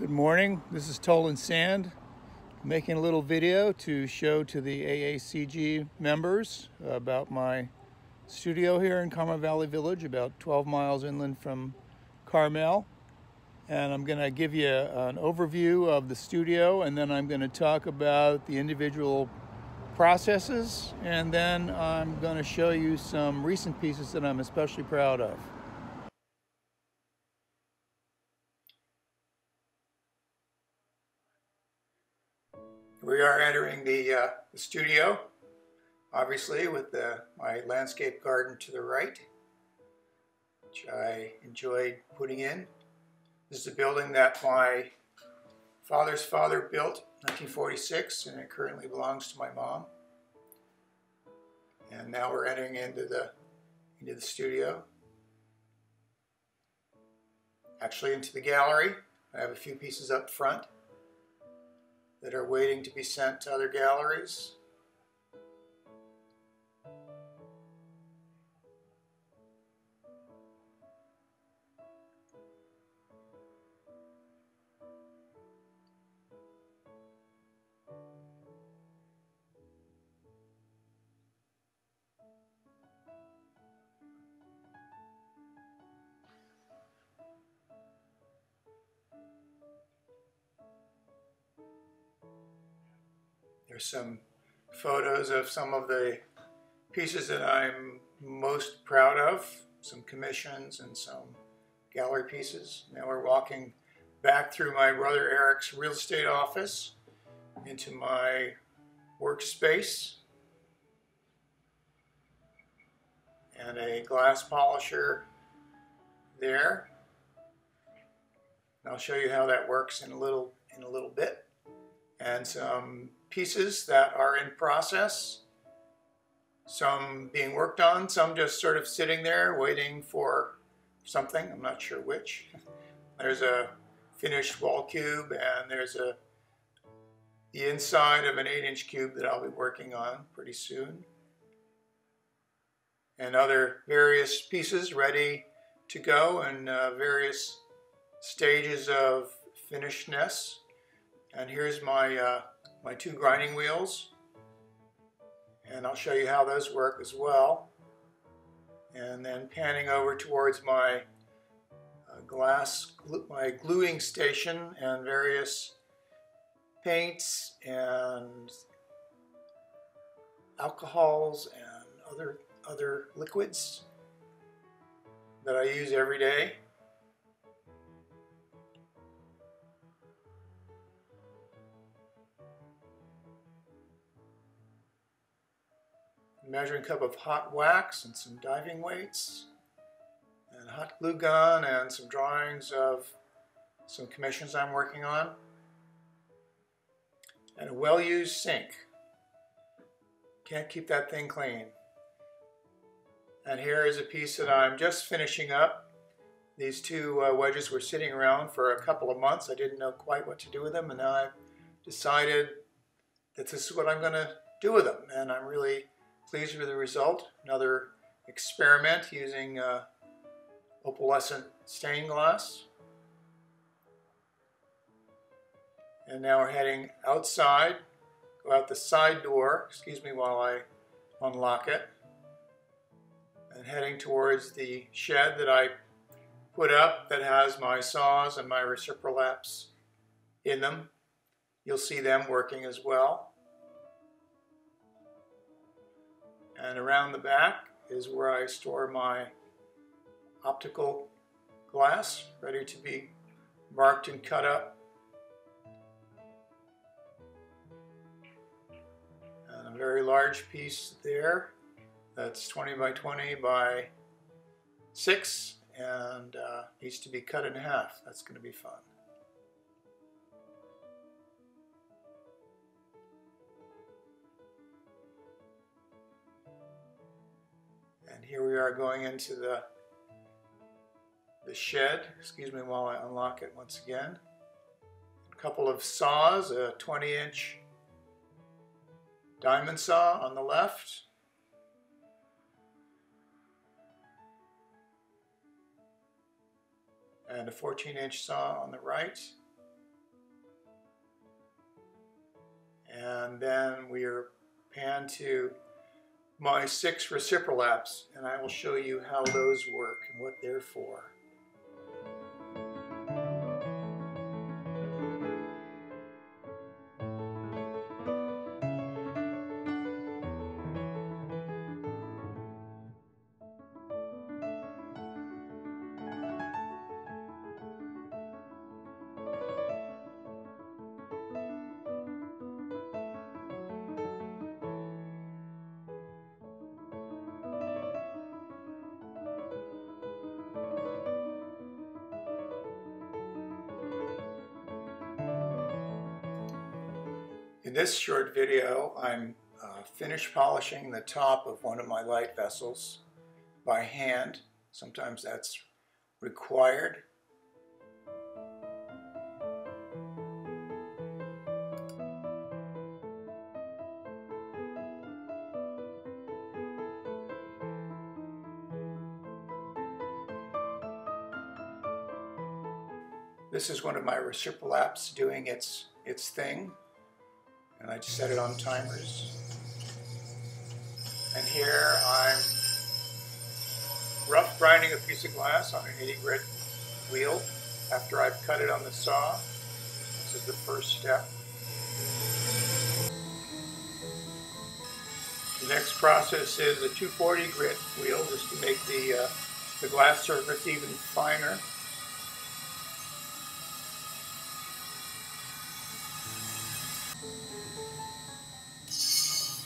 Good morning, this is Tolan Sand, making a little video to show to the AACG members about my studio here in Carmel Valley Village, about 12 miles inland from Carmel. And I'm going to give you an overview of the studio, and then I'm going to talk about the individual processes, and then I'm going to show you some recent pieces that I'm especially proud of. We are entering the studio, obviously, with my landscape garden to the right, which I enjoyed putting in. This is a building that my father's father built in 1946, and it currently belongs to my mom. And now we're entering into the studio. Actually, into the gallery. I have a few pieces up front that are waiting to be sent to other galleries. There's some photos of some of the pieces that I'm most proud of, some commissions and some gallery pieces. Now we're walking back through my brother Eric's real estate office into my workspace, and a glass polisher there. And I'll show you how that works in a little bit. And some pieces that are in process, some being worked on, some just sort of sitting there waiting for something, I'm not sure which. There's a finished wall cube, and there's the inside of an 8-inch cube that I'll be working on pretty soon. And other various pieces ready to go in various stages of finishedness. And here's my my 2 grinding wheels, and I'll show you how those work as well. And then panning over towards my my gluing station and various paints and alcohols and other liquids that I use every day. Measuring cup of hot wax and some diving weights and a hot glue gun and some drawings of some commissions I'm working on, and a well-used sink. Can't keep that thing clean. And here is a piece that I'm just finishing up. These 2 wedges were sitting around for a couple of months. I didn't know quite what to do with them, and now I've decided that this is what I'm going to do with them, and I'm really pleased with the result. Another experiment using opalescent stained glass. And now we're heading outside. Go out the side door, excuse me while I unlock it. And heading towards the shed that I put up that has my saws and my reciprolaps in them. You'll see them working as well. And around the back is where I store my optical glass, ready to be marked and cut up. And a very large piece there that's 20 by 20 by 6 and needs to be cut in half. That's going to be fun. And here we are going into the shed. Excuse me while I unlock it once again. A couple of saws, a 20-inch diamond saw on the left, and a 14-inch saw on the right. and then we are panned to my 6 reciprolaps, and I will show you how those work and what they're for. In this short video, I'm finished polishing the top of one of my light vessels by hand. Sometimes that's required. This is one of my reciprolaps doing its thing. And I just set it on timers. And here I'm rough grinding a piece of glass on an 80 grit wheel after I've cut it on the saw. This is the first step. The next process is a 240 grit wheel just to make the glass surface even finer.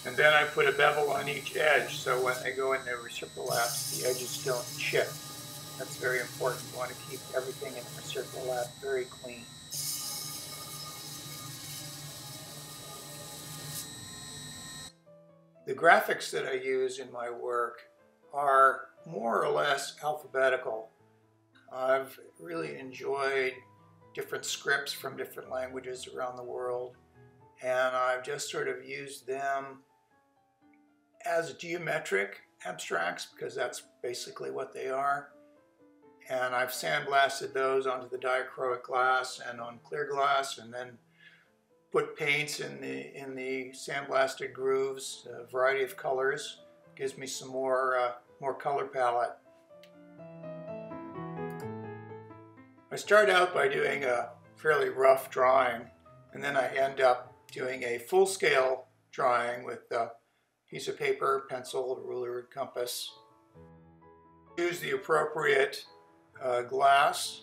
And then I put a bevel on each edge, so when they go in the reciprolaps, the edges don't chip. That's very important. You want to keep everything in the reciprolap very clean. The graphics that I use in my work are more or less alphabetical. I've really enjoyed different scripts from different languages around the world, and I've just sort of used them as geometric abstracts, because that's basically what they are. And I've sandblasted those onto the diachroic glass and on clear glass, and then put paints in the sandblasted grooves, a variety of colors. Gives me some more color palette. I start out by doing a fairly rough drawing, and then I end up doing a full-scale drawing with piece of paper, pencil, ruler, compass. Use the appropriate glass.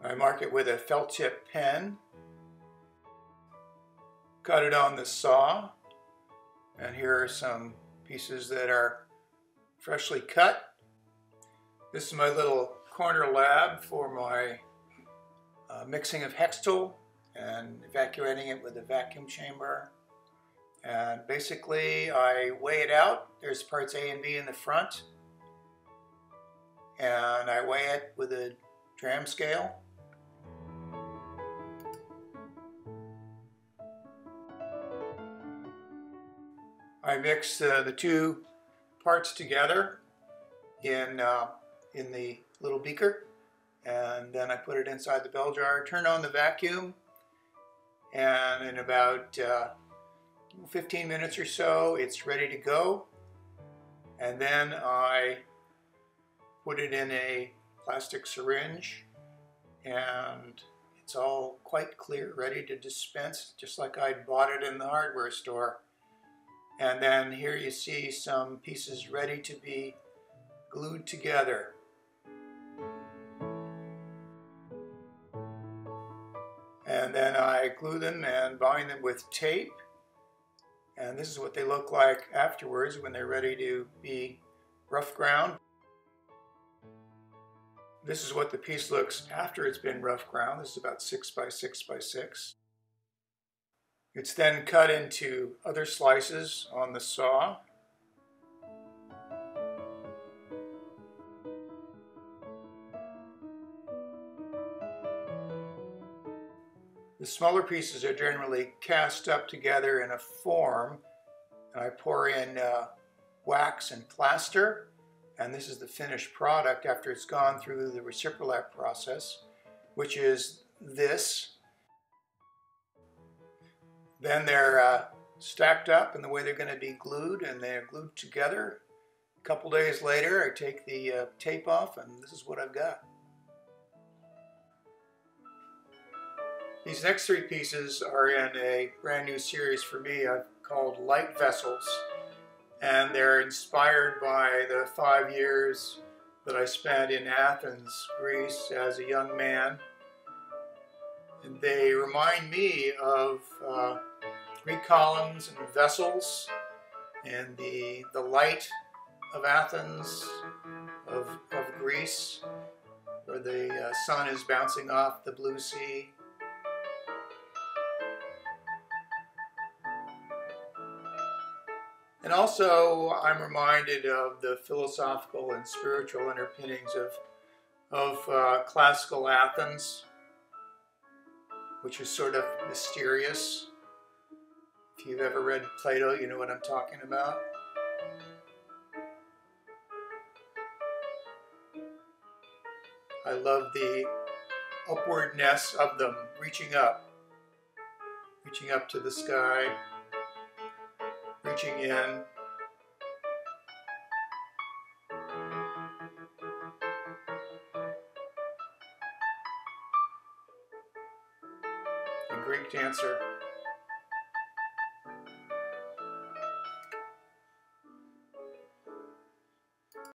I mark it with a felt tip pen. Cut it on the saw. And here are some pieces that are freshly cut. This is my little corner lab for my mixing of Hextol and evacuating it with a vacuum chamber. And basically I weigh it out. There's parts A and B in the front, and I weigh it with a dram scale. I mix the two parts together in the little beaker, and then I put it inside the bell jar, turn on the vacuum, and in about 15 minutes or so it's ready to go. And then I put it in a plastic syringe, and it's all quite clear, ready to dispense, just like I'd bought it in the hardware store. And then here you see some pieces ready to be glued together. And then I glue them and bind them with tape. And this is what they look like afterwards when they're ready to be rough ground. This is what the piece looks after it's been rough ground. This is about 6 by 6 by 6. It's then cut into other slices on the saw. The smaller pieces are generally cast up together in a form, and I pour in wax and plaster, and this is the finished product after it's gone through the reciprolap process. which is this. Then they're stacked up in the way they're going to be glued, and they're glued together. A couple days later, I take the tape off, and this is what I've got. These next three pieces are in a brand new series for me I've called Light Vessels, and they're inspired by the 5 years that I spent in Athens, Greece as a young man. And they remind me of Greek columns and vessels and the light of Athens, of Greece, where the sun is bouncing off the blue sea. And also, I'm reminded of the philosophical and spiritual underpinnings of classical Athens, which is sort of mysterious. If you've ever read Plato, you know what I'm talking about. I love the upwardness of them, reaching up to the sky, reaching in. A Greek dancer.